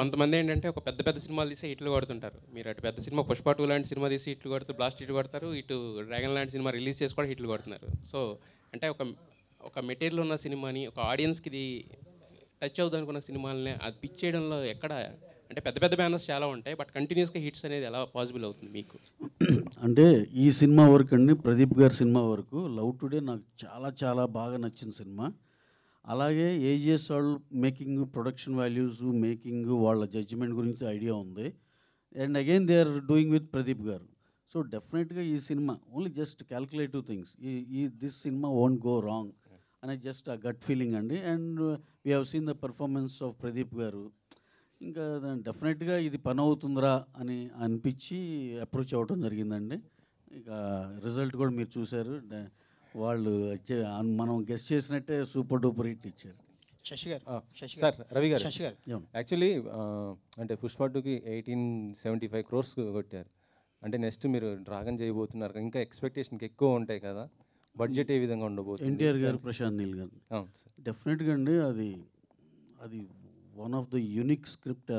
కొంతమందేంటంటే ఒక పెద్ద పెద్ద సినిమాలు తీసి హిట్లు కొడుతుంటారు. మీరు అటు పెద్ద సినిమా 'పుష్ప 2' లాంటి సినిమా తీసి హిట్లు కొడుతూ, బ్లాస్ట్ హిట్ కొడతారు. ఇటు 'డ్రాగన్' లాంటి సినిమా రిలీజ్ చేసి కూడా హిట్లు కొడుతున్నారు. సో, అంటే ఒక మెటీరియల్ ఉన్న సినిమాని ఒక ఆడియన్స్‌కి ఇది టచ్ అవుద్దనుకున్న సినిమాలనే అది పిచ్ చేయడంలో ఎక్కడ అంటే పెద్ద పెద్ద బ్యానర్స్ చాలా ఉంటాయి. బట్ కంటిన్యూయస్‌గా హిట్స్ అనేది ఎలా పాసిబుల్ అవుతుంది మీకు? అంటే ఈ సినిమా వరకు అండి, ప్రదీప్ గారి సినిమా వరకు 'లవ్ టుడే' నాకు చాలా చాలా బాగా నచ్చిన సినిమా. అలాగే ఏజిఎస్ వాళ్ళు మేకింగ్, ప్రొడక్షన్ వాల్యూస్, మేకింగ్, వాళ్ళ జడ్జిమెంట్ గురించి ఐడియా ఉంది. And again they are doing with Pradeep garu. So డెఫినెట్గా ఈ cinema only just calculative things, this cinema won't go wrong అనే జస్ట్ ఆ గట్ ఫీలింగ్ అండి. And we have seen the performance of Pradeep garu. ఇంకా డెఫినెట్గా ఇది పని అవుతుందిరా అని అనిపించి అప్రోచ్ అవ్వటం జరిగిందండి. ఇక రిజల్ట్ కూడా మీరు చూశారు. వాళ్ళు మనం గెస్ట్ చేసినట్టే సూపర్ డూపర్ హిట్ ఇచ్చారు. శశి గారు సార్ రవి గారు శశి గారు యాక్చువల్లీ అంటే పుష్ప 2కి 1875 crores కొట్టారు. అంటే నెక్స్ట్ మీరు డ్రాగన్ చేయబోతున్నారు, ఇంకా ఎక్స్పెక్టేషన్కి ఎక్కువ ఉంటాయి కదా, బడ్జెట్ ఏ విధంగా ఉండబోతుంది? ఎన్టీఆర్ గారు, ప్రశాంత్ నీల్ గారు. అవును సార్. డెఫినెట్గా అండి, అది అది one of the unique script.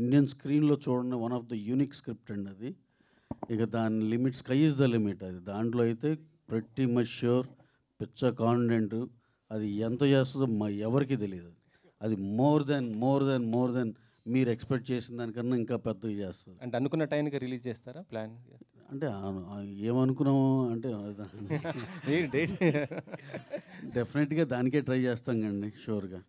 Indian స్క్రీన్లో చూడండి, one of the unique script అండి అది. ఇక దాని limit, sky is the limit. అది దాంట్లో అయితే ప్రతి మచ్ ష్యూర్, పిచ్చ కాన్ఫిడెంట్. అది ఎంత చేస్తుందో ఎవరికి తెలియదు. అది మోర్ దెన్ మీరు ఎక్స్పెక్ట్ చేసిన దానికన్నా ఇంకా పెద్దగా చేస్తుంది. అంటే అనుకున్న టైంకి రిలీజ్ చేస్తారా ప్లాన్? అంటే ఏమనుకున్నాము అంటే మీరు డేట్ డెఫినెట్గా దానికే ట్రై చేస్తాం కండి, షూర్గా.